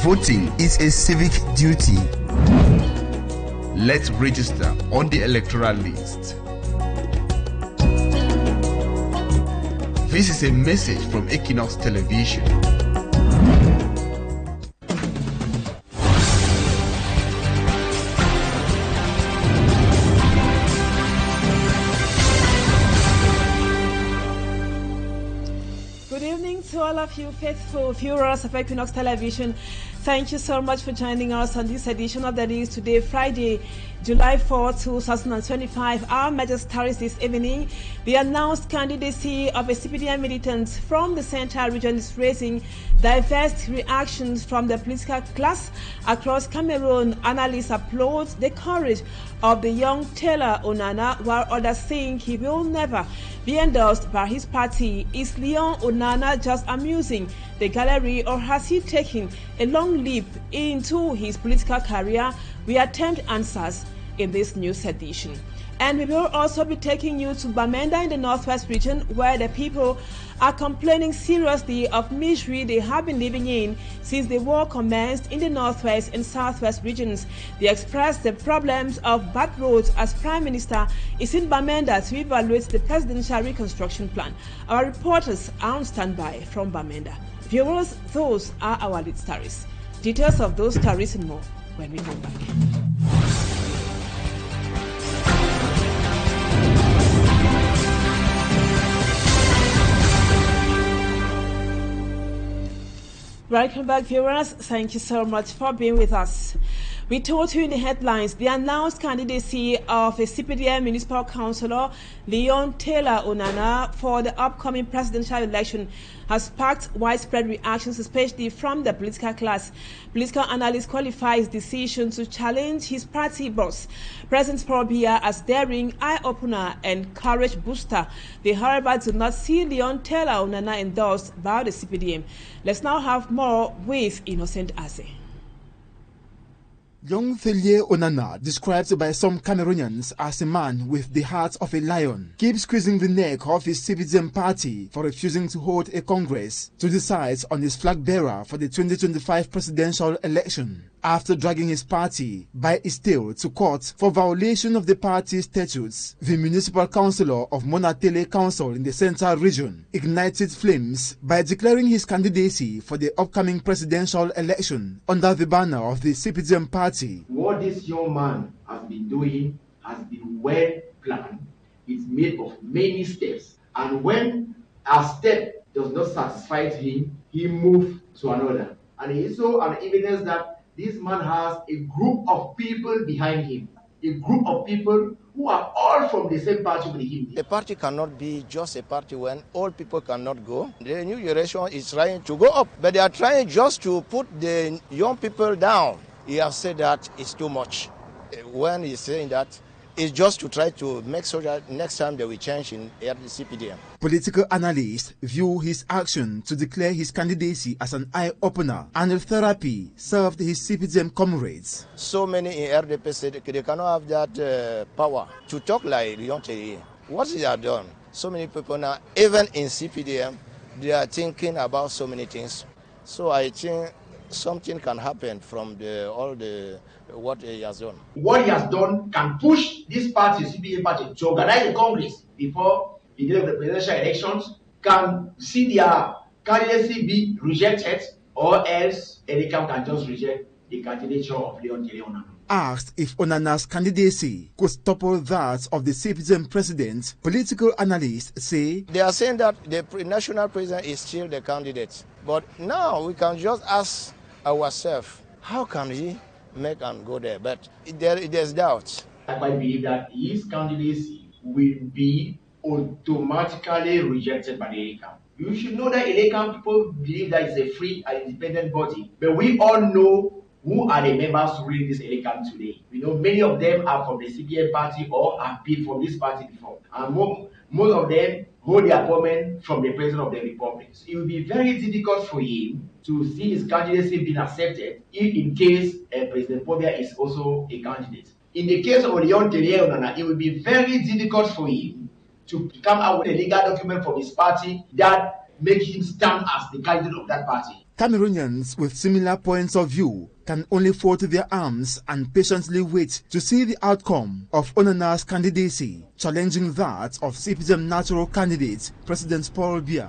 Voting is a civic duty. Let's register on the electoral list. This is a message from Equinoxe Television. Good evening to all of you faithful viewers of Equinoxe Television. Thank you so much for joining us on this edition of the news today, Friday, July 4, 2025. Our major stories this evening: the announced candidacy of a CPDM militant from the Central region is raising diverse reactions from the political class across Cameroon. Analysts applaud the courage of the young Taylor Onana, while others think he will never be endorsed by his party. Is Leon Onana just amusing the gallery, or has he taken a long leap into his political career? We attempt answers in this news edition. And we will also be taking you to Bamea in the northwest region, where the people are complaining seriously of misery they have been living in since the war commenced in the northwest and southwest regions. They express the problems of bad roads as Prime Minister is in Bamea to evaluate the presidential reconstruction plan. Our reporters are on standby from Bamea. Viewers, those are our lead stories. Details of those stories and more when we come back. Welcome back, viewers. Thank you so much for being with us. We told you in the headlines, the announced candidacy of a CPDM municipal councillor, Leon Taylor Onana, for the upcoming presidential election has sparked widespread reactions, especially from the political class. Political analysts qualify his decision to challenge his party boss, President Bamea, as daring, eye-opener, and courage booster. They, however, do not see Leon Taylor Onana endorsed by the CPDM. Let's now have more with Innocent Ase. Young Taylor Onana, described by some Cameroonians as a man with the heart of a lion, keeps squeezing the neck of his CPDM party for refusing to hold a congress to decide on his flag bearer for the 2025 presidential election, after dragging his party by its tail to court for violation of the party's statutes. The municipal councillor of Monatele Council in the Central region ignited flames by declaring his candidacy for the upcoming presidential election under the banner of the CPDM party. What this young man has been doing has been well planned. It's made of many steps, and when a step does not satisfy him, he moves to another. And it is so an evidence that this man has a group of people behind him, a group of people who are all from the same party with him. A party cannot be just a party when all people cannot go. The new generation is trying to go up, but they are trying just to put the young people down. He has said that it's too much. When he's saying that, it's just to try to make sure that next time they will change in the CPDM. Political analysts view his action to declare his candidacy as an eye-opener, and a therapy served his CPDM comrades. So many in RDP said they cannot have that power to talk like Leon Taylor. What he has done, so many people now, even in CPDM, they are thinking about so many things. So I think something can happen from what he has done. What he has done can push this party, CPDM party, to organize a congress before the day of the presidential elections, can see their candidacy be rejected, or else Elecam can just reject the candidature of Leon Taylor Onana. Asked if Onana's candidacy could topple that of the CPDM president, political analysts say they are saying that the national president is still the candidate. But now we can just ask ourselves, how can he make and go there? But there's doubts. I quite believe that his candidacy will be automatically rejected by the Elecam. You should know that Elecam people believe that it's a free and independent body, but we all know who are the members ruling this Elecam today. We know many of them are from the CPDM party or have been from this party before, and most of them hold the appointment from the President of the Republic. So it will be very difficult for him to see his candidacy being accepted if in case President Bamea is also a candidate. In the case of Leon Taylor Onana, it will be very difficult for him to come out with a legal document from his party that makes him stand as the candidate of that party. Cameroonians with similar points of view can only fall to their arms and patiently wait to see the outcome of Onana's candidacy, challenging that of CPDM natural candidate President Paul Biya.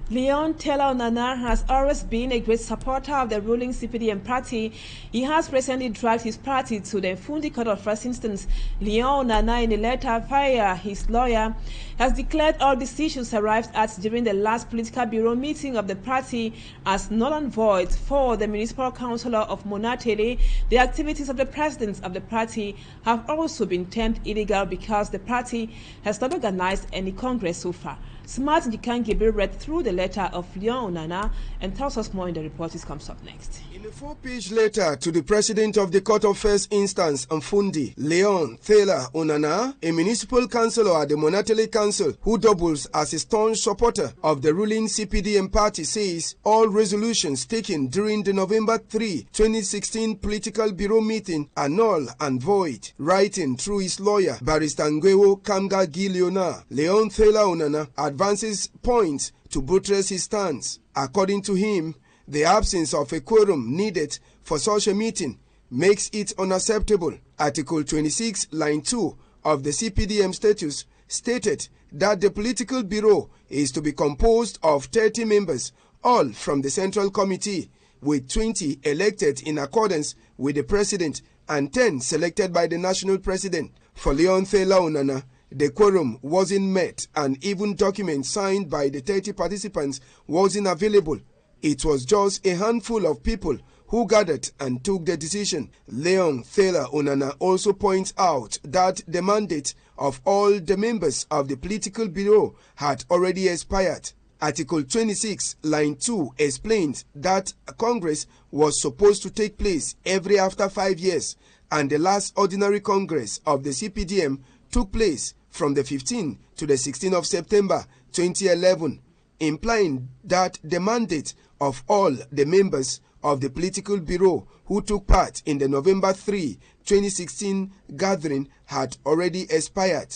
Tetteh Onana has always been a great supporter of the ruling CPDM party. He has recently dragged his party to the Fundi Court of First Instance. Onana, in a letter via his lawyer, has declared all decisions arrived at during the last political bureau meeting of the party as null and void. For the municipal councillor of Monatele, the activities of the president of the party have also been termed illegal because the party has not organized any congress so far. Smart Njikangibe read through the letter of Onana and tells us more in the report. It comes up next. In a 4-page letter to the president of the Court of First Instance, Mfundi, Tetteh Onana, a municipal councillor at the Monatele Council who doubles as a staunch supporter of the ruling CPDM party, says all resolutions taken during the November 3, 2016 political bureau meeting are null and void. Writing through his lawyer, Barrister Ngwewo Kamga Gileona, Tetteh Onana advances points to buttress his stance. According to him, the absence of a quorum needed for such a meeting makes it unacceptable. Article 26, line 2 of the CPDM statutes stated that the political bureau is to be composed of 30 members, all from the Central Committee, with 20 elected in accordance with the President and 10 selected by the National President. For Tetteh Onana, the quorum wasn't met and even documents signed by the 30 participants wasn't available. It was just a handful of people who gathered and took the decision. Tetteh Onana also points out that the mandate of all the members of the political bureau had already expired. Article 26, line 2 explains that a Congress was supposed to take place every after 5 years, and the last ordinary Congress of the CPDM took place from the 15th to the 16th of September 2011, implying that the mandate of all the members of the political bureau who took part in the November 3, 2016 gathering had already expired.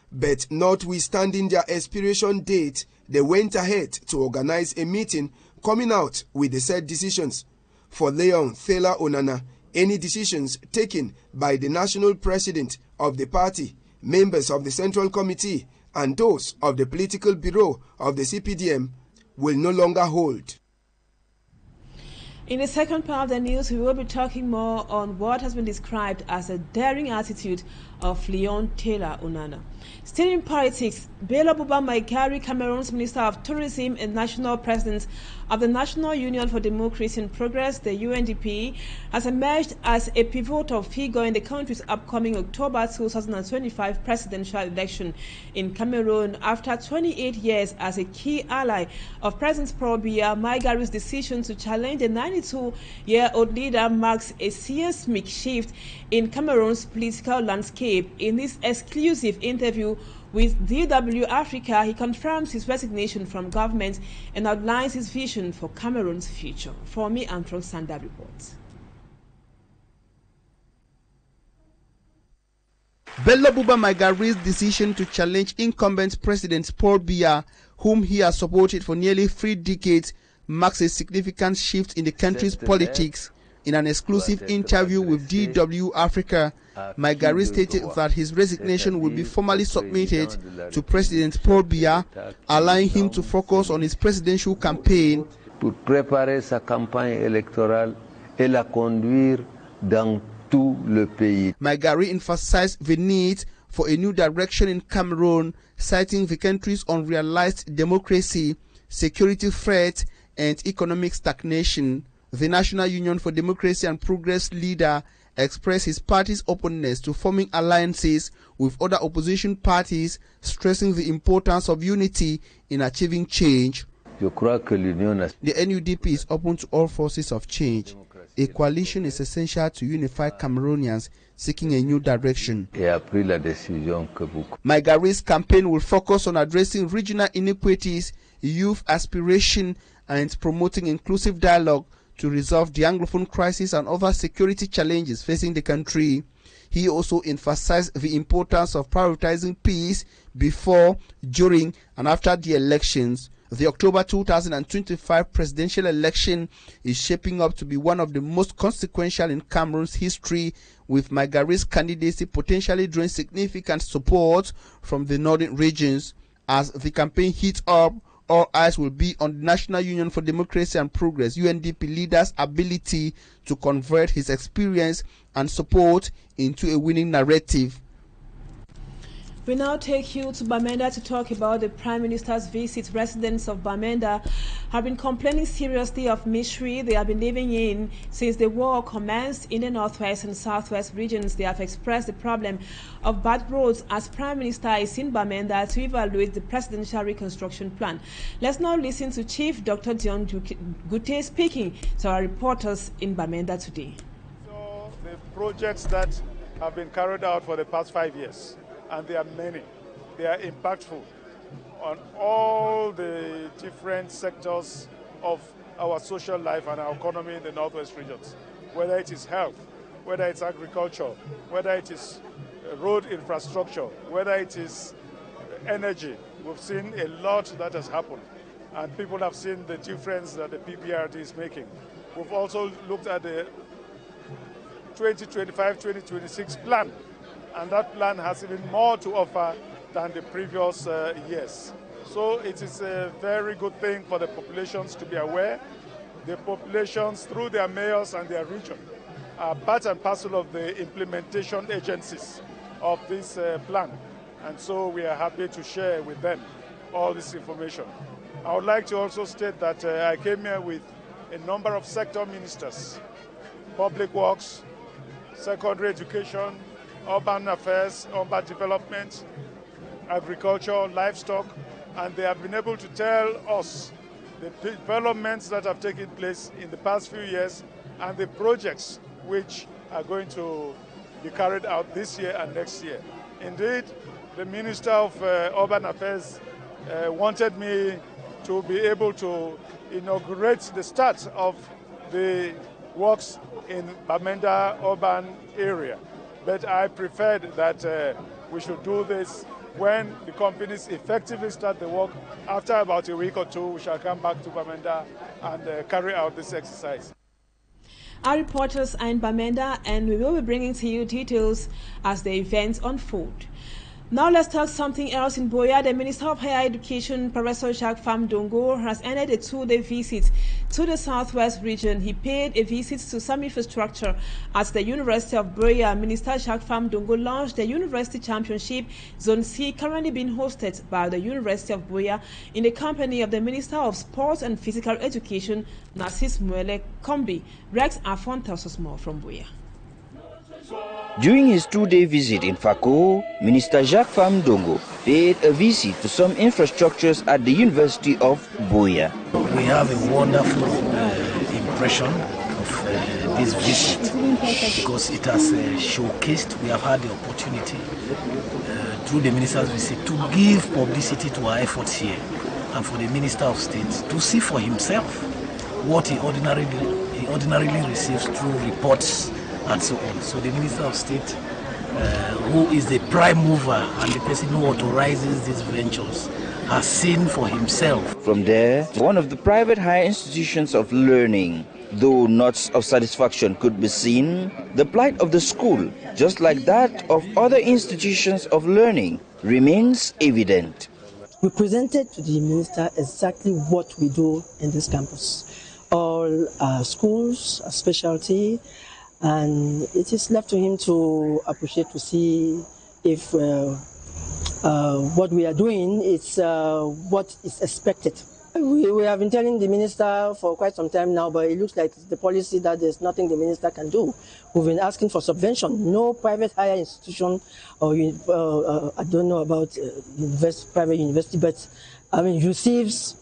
But notwithstanding their expiration date, they went ahead to organize a meeting coming out with the said decisions. For Tetteh Onana, any decisions taken by the national president of the party, members of the Central Committee, and those of the political bureau of the CPDM will no longer hold. In the second part of the news, we will be talking more on what has been described as a daring attitude of Tetteh Onana. Still in politics, Buba Margari, Cameroon's Minister of Tourism and National President of the National Union for Democracy and Progress, the UNDP, has emerged as a pivotal figure in the country's upcoming October 2025 presidential election in Cameroon. After 28 years as a key ally of President Paul Biya, Margari's decision to challenge the 92-year-old leader marks a seismic shift in Cameroon's political landscape. In this exclusive interview with DW Africa, he confirms his resignation from government and outlines his vision for Cameroon's future. For me, Antron Sanda reports. Buba Margari's decision to challenge incumbent President Paul Biya, whom he has supported for nearly 3 decades, marks a significant shift in the country's politics. In an exclusive interview with DW Africa, Margari stated that his resignation will be formally submitted to President Paul Biya, allowing him to focus on his presidential campaign. Pour préparer sa campagne électorale et la conduire dans tout le pays. Margari emphasized the need for a new direction in Cameroon, citing the country's unrealized democracy, security threat, and economic stagnation. The National Union for Democracy and Progress leader expressed his party's openness to forming alliances with other opposition parties, stressing the importance of unity in achieving change. Je crois que l'Union The NUDP is open to all forces of change. A coalition is essential to unify Cameroonians seeking a new direction. Margari's campaign will focus on addressing regional inequities, youth aspiration, and promoting inclusive dialogue to resolve the Anglophone crisis and other security challenges facing the country. He also emphasized the importance of prioritizing peace before, during, and after the elections. The October 2025 presidential election is shaping up to be one of the most consequential in Cameroon's history, with Margari's candidacy potentially drawing significant support from the northern regions. As the campaign heats up, all eyes will be on the National Union for Democracy and Progress (UNDP) leader's ability to convert his experience and support into a winning narrative. We now take you to Bamea to talk about the Prime Minister's visit. Residents of Bamea have been complaining seriously of misery they have been living in since the war commenced in the northwest and southwest regions. They have expressed the problem of bad roads as Prime Minister is in Bamea to evaluate the presidential reconstruction plan. Let's now listen to Chief Dr. Dion Gute speaking to our reporters in Bamea today. So the projects that have been carried out for the past 5 years, and there are many. They are impactful on all the different sectors of our social life and our economy in the northwest regions, whether it is health, whether it's agriculture, whether it is road infrastructure, whether it is energy. We've seen a lot that has happened, and people have seen the difference that the PBRD is making. We've also looked at the 2025-2026 plan, and that plan has even more to offer than the previous years. So it is a very good thing for the populations to be aware. The populations, through their mayors and their region, are part and parcel of the implementation agencies of this plan. And so we are happy to share with them all this information. I would like to also state that I came here with a number of sector ministers: public works, secondary education, urban affairs, urban development, agriculture, livestock, and they have been able to tell us the developments that have taken place in the past few years and the projects which are going to be carried out this year and next year. Indeed, the Minister of Urban Affairs wanted me to be able to inaugurate the start of the works in Bamea urban area. But I preferred that we should do this when the companies effectively start the work. After about a week or two, we shall come back to Bamea and carry out this exercise. Our reporters are in Bamea, and we will be bringing to you details as the events unfold. Now let's talk something else. In Buea, the Minister of Higher Education, Professor Jacques Famdongo, has ended a 2-day visit to the southwest region. He paid a visit to some infrastructure at the University of Buea. Minister Jacques Famdongo launched the University Championship Zone C, currently being hosted by the University of Buea in the company of the Minister of Sports and Physical Education, Narcisse Muele Kombi. Rex Afon tells us more from Buea. During his 2-day visit in Fako, Minister Jacques Famdongo paid a visit to some infrastructures at the University of Buea. We have a wonderful impression of this visit because it has showcased, we have had the opportunity through the minister's visit to give publicity to our efforts here, and for the Minister of State to see for himself what he ordinarily receives through reports and so on. So the Minister of State, who is the prime mover and the person who authorizes these ventures, has seen for himself. From there, one of the private higher institutions of learning, though not of satisfaction could be seen, the plight of the school, just like that of other institutions of learning, remains evident. We presented to the minister exactly what we do in this campus. All our schools, our specialty, and it is left to him to appreciate, to see if what we are doing is what is expected. We have been telling the minister for quite some time now, but it looks like the policy that there's nothing the minister can do. We've been asking for subvention. No private higher institution, or I don't know about private university, but I mean receives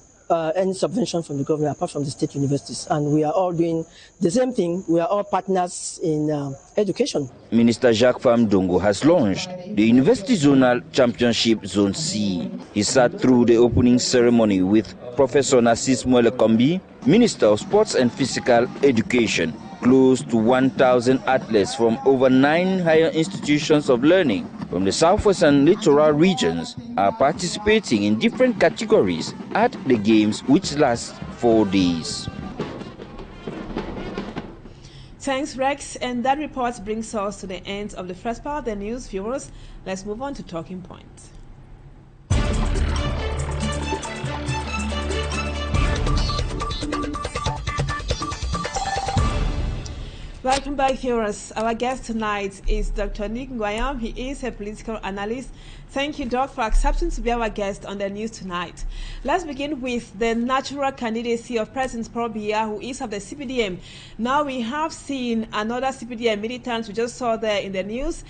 any subvention from the government apart from the state universities, and we are all doing the same thing. We are all partners in education. Minister Jacques Famdongo has launched the University Zonal Championship Zone C. He sat through the opening ceremony with Professor Narcisse Muele Kombi, Minister of Sports and Physical Education. Close to 1,000 athletes from over 9 higher institutions of learning from the southwest and littoral regions are participating in different categories at the games, which last 4 days. Thanks, Rex. And that report brings us to the end of the first part of the news, viewers. Let's move on to Talking Points. Welcome back, viewers. Our guest tonight is Dr. Nick NGWANYAM. He is a political analyst. Thank you, Doc, for accepting to be our guest on the news tonight. Let's begin with the natural candidacy of President Paul Biya, who is of the CPDM. Now we have seen another CPDM militant we just saw there in the news,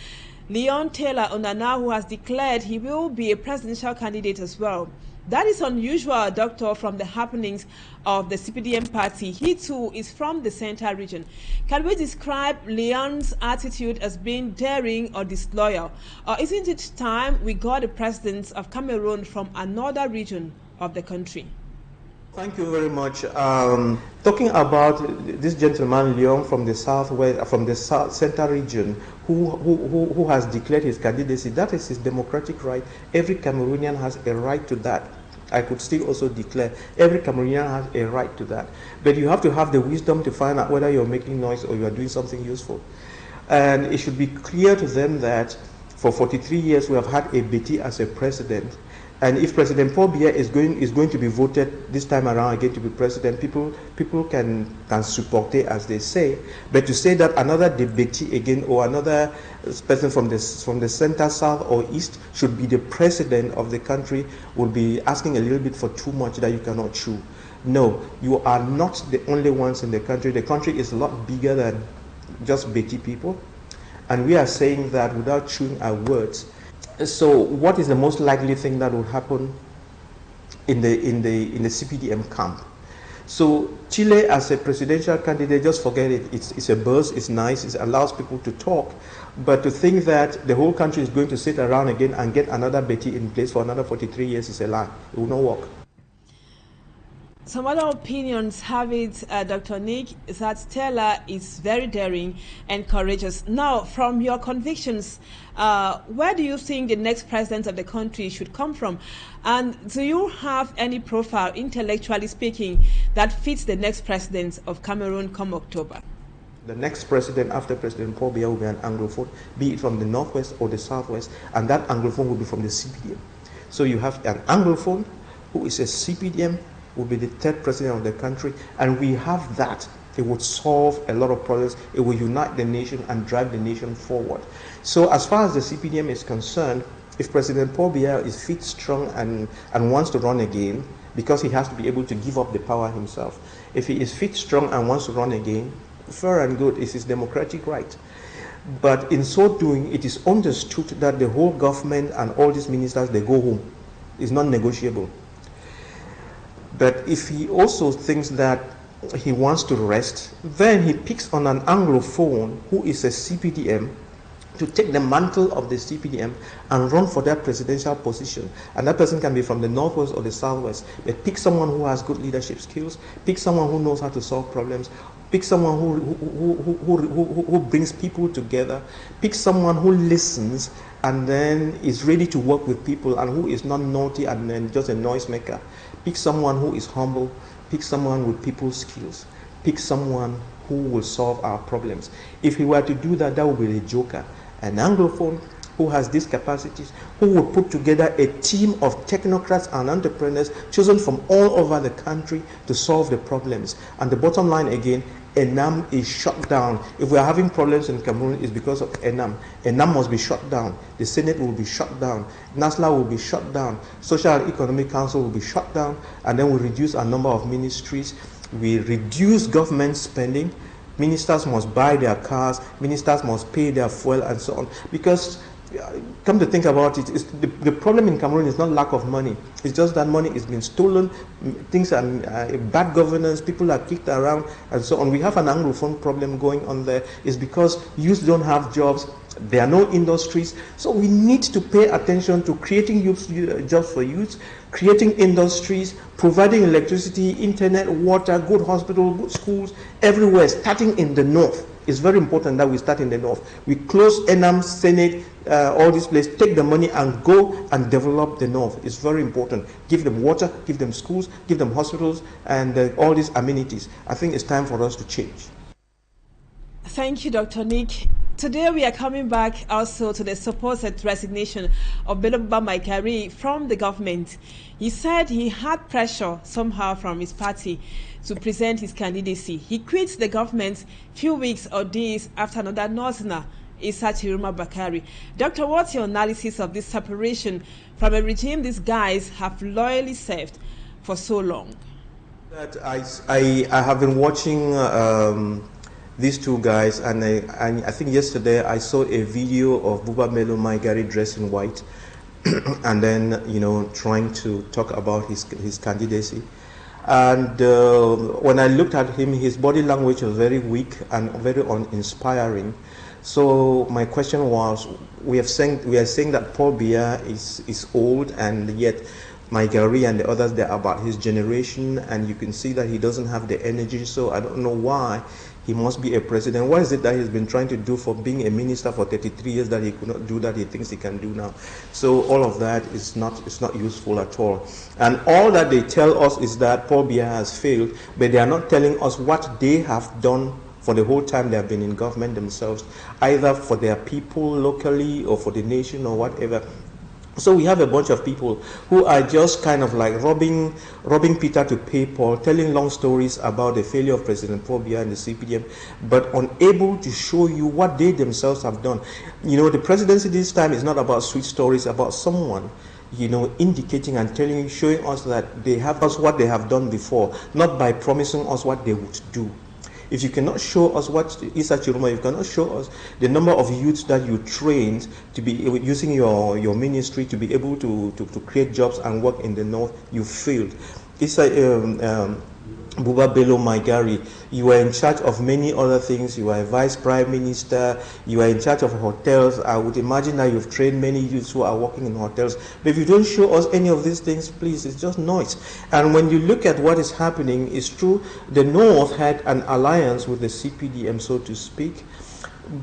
Leon Taylor Onana, who has declared he will be a presidential candidate as well. That is unusual, Doctor, from the happenings of the CPDM party. He too is from the Central region. Can we describe Leon's attitude as being daring or disloyal? Or isn't it time we got a president of Cameroon from another region of the country? Thank you very much. Talking about this gentleman Leon from the southwest, from the Central region, who has declared his candidacy, that is his democratic right. Every Cameroonian has a right to that. I could still also declare every Cameroonian has a right to that. But you have to have the wisdom to find out whether you're making noise or you are doing something useful. And it should be clear to them that for 43 years we have had a Betty as a president. And if President Paul Biya is going to be voted this time around again to be president, people can support it, as they say. But to say that another Betty again or another person from the center, south or east should be the president of the country would be asking a little bit for too much that you cannot chew. No, you are not the only ones in the country. The country is a lot bigger than just Betty people, and we are saying that without chewing our words. So what is the most likely thing that will happen in the CPDM camp? So Chile as a presidential candidate, just forget it. It's a buzz, it's nice, it allows people to talk. But to think that the whole country is going to sit around again and get another Betty in place for another 43 years is a lie. It will not work. Some other opinions have it, Dr. Nick, that Taylor is very daring and courageous. Now, from your convictions, where do you think the next president of the country should come from? And do you have any profile, intellectually speaking, that fits the next president of Cameroon come October? The next president after President Paul Biya will be an Anglophone, be it from the northwest or the southwest, and that Anglophone will be from the CPDM. So you have an Anglophone who is a CPDM, will be the third president of the country, and we have that. It would solve a lot of problems. It will unite the nation and drive the nation forward. So as far as the CPDM is concerned, if President Paul Biya is fit, strong, and wants to run again, because he has to be able to give up the power himself. If he is fit, strong, and wants to run again, fair and good, it's his democratic right. But in so doing, it is understood that the whole government and all these ministers, they go home. It's not negotiable. But if he also thinks that he wants to rest, then he picks on an Anglophone who is a CPDM to take the mantle of the CPDM and run for that presidential position. And that person can be from the northwest or the southwest. But pick someone who has good leadership skills, pick someone who knows how to solve problems, pick someone who brings people together, pick someone who listens and then is ready to work with people and who is not naughty and then just a noisemaker. Pick someone who is humble, pick someone with people's skills, pick someone who will solve our problems. If he were to do that, that would be the joker. An Anglophone who has these capacities, who will put together a team of technocrats and entrepreneurs chosen from all over the country to solve the problems. And the bottom line again, ENAM is shut down. If we are having problems in Cameroon, it's because of ENAM. ENAM must be shut down. The Senate will be shut down. NASLA will be shut down. Social and Economic Council will be shut down. And then we reduce our number of ministries. We reduce government spending. Ministers must buy their cars. Ministers must pay their fuel and so on. Because come to think about it, the problem in Cameroon is not lack of money. It's just that money is being stolen, things are bad governance, people are kicked around and so on. We have an Anglophone problem going on there. It's because youth don't have jobs, there are no industries. So we need to pay attention to creating jobs for youth, creating industries, providing electricity, internet, water, good hospitals, good schools, everywhere, starting in the north. It's very important that we start in the north. We close Enam, Senate, all these places, take the money and go and develop the north. It's very important. Give them water, give them schools, give them hospitals, and all these amenities. I think it's time for us to change. Thank you, Dr. Nick. Today we are coming back also to the supposed resignation of Buba Margari from the government. He said he had pressure somehow from his party to present his candidacy. He quit the government few weeks or days after another Northerner, Buba Margari. Doctor, what's your analysis of this separation from a regime these guys have loyally served for so long? That I have been watching these two guys, and I think yesterday I saw a video of Buba Margari dressed in white and then, you know, trying to talk about his candidacy. And when I looked at him, his body language was very weak and very uninspiring. So my question was, we are saying that Paul Biya is old, and yet Margari and the others, they're about his generation, and you can see that he doesn't have the energy. So I don't know why he must be a president. What is it that he's been trying to do for being a minister for 33 years that he could not do that he thinks he can do now? So all of that is not useful at all. And all that they tell us is that Paul Biya has failed, but they are not telling us what they have done for the whole time they have been in government themselves, either for their people locally or for the nation or whatever. So we have a bunch of people who are just kind of like robbing Peter to pay Paul, telling long stories about the failure of President Paul Biya and the CPDM, but unable to show you what they themselves have done. You know, the presidency this time is not about sweet stories, about someone, you know, indicating and telling, showing us that they have us what they have done before, not by promising us what they would do. If you cannot show us what Issa Chiroma, you cannot show us the number of youths that you trained to be using your ministry to be able to create jobs and work in the north, you failed. Issa Buba Margari, you were in charge of many other things. You were a vice prime minister, you were in charge of hotels. I would imagine that you've trained many youths who are working in hotels. But if you don't show us any of these things, please, it's just noise. And when you look at what is happening, it's true, the North had an alliance with the CPDM, so to speak.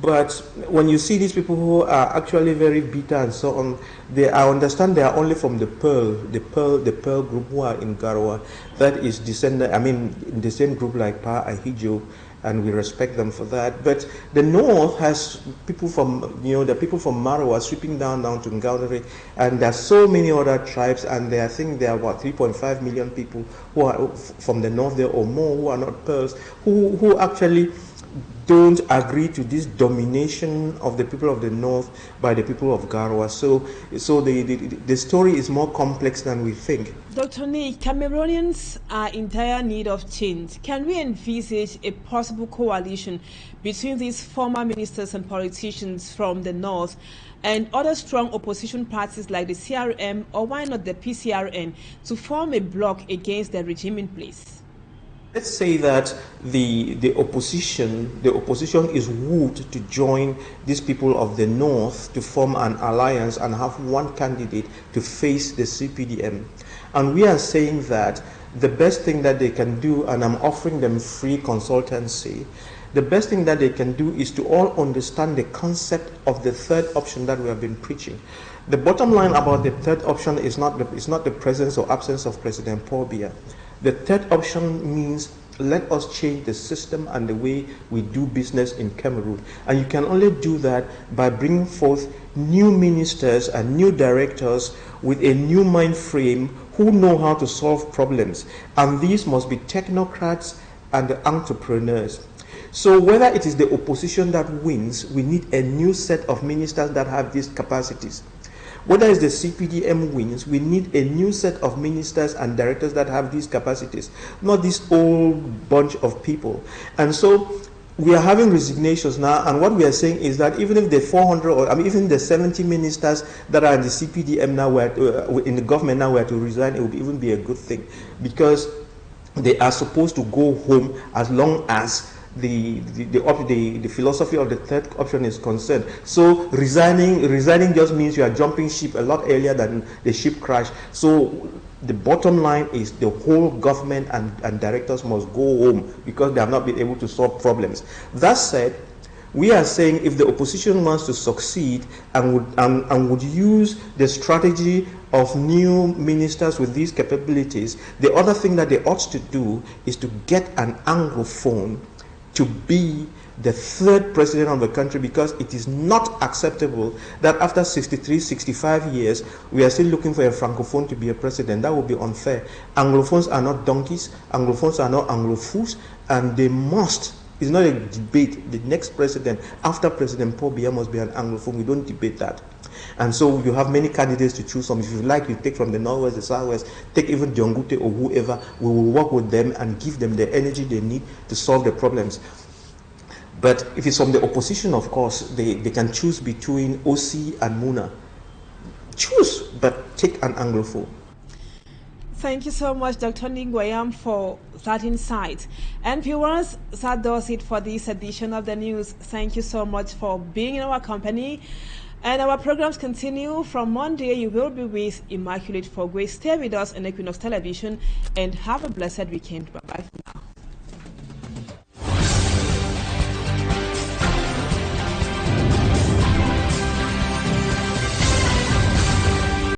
But when you see these people who are actually very bitter and so on, I understand they are only from the Pearl group who are in Garoua. That is descendant, I mean, in the same group like Pa Ahijo, and we respect them for that. But the North has people from, you know, the people from Marawa sweeping down to Ngaunere, and there are so many other tribes, and I think there are about 3.5 million people who are from the North there or more who are not Pearls, who actually don't agree to this domination of the people of the North by the people of Garoua. So the story is more complex than we think. Dr. Nick, Cameroonians are in dire need of change. Can we envisage a possible coalition between these former ministers and politicians from the North and other strong opposition parties like the CRM, or why not the PCRN, to form a bloc against the regime in place? Let's say that the opposition is wooed to join these people of the North to form an alliance and have one candidate to face the CPDM. And we are saying that the best thing that they can do, and I'm offering them free consultancy, the best thing that they can do is to all understand the concept of the third option that we have been preaching. The bottom line about the third option is not the presence or absence of President Paul Biya. The third option means let us change the system and the way we do business in Cameroon. And you can only do that by bringing forth new ministers and new directors with a new mind frame who know how to solve problems. And these must be technocrats and entrepreneurs. So whether it is the opposition that wins, we need a new set of ministers that have these capacities. Whether it's the CPDM wins, we need a new set of ministers and directors that have these capacities, not this old bunch of people. And so we are having resignations now, and what we are saying is that even if the 400, or I mean, even the 70 ministers that are in the CPDM now, in the government now, were to resign, it would even be a good thing, because they are supposed to go home as long as the philosophy of the third option is concerned. So resigning just means you are jumping ship a lot earlier than the ship crash. So the bottom line is the whole government and directors must go home because they have not been able to solve problems. That said, We are saying if the opposition wants to succeed and would use the strategy of new ministers with these capabilities, the other thing that they ought to do is to get an Anglophone to be the third president of the country, because it is not acceptable that after 63, 65 years, we are still looking for a Francophone to be a president. That would be unfair. Anglophones are not donkeys, Anglophones are not Anglofools, and they must. It's not a debate. The next president, after President Paul Biya, must be an Anglophone. We don't debate that. And so you have many candidates to choose from. If you like, you take from the Northwest, the Southwest, take even Diongute or whoever. We will work with them and give them the energy they need to solve the problems. But if it's from the opposition, of course, they can choose between OC and Muna. Choose, but take an Anglophone. Thank you so much, Dr. Nick NGWANYAM, for that insight. And viewers, that does it for this edition of the news. Thank you so much for being in our company. And our programs continue. From Monday, you will be with Immaculate Fogwe. Stay with us on Equinoxe Television and have a blessed weekend. Bye-bye for now.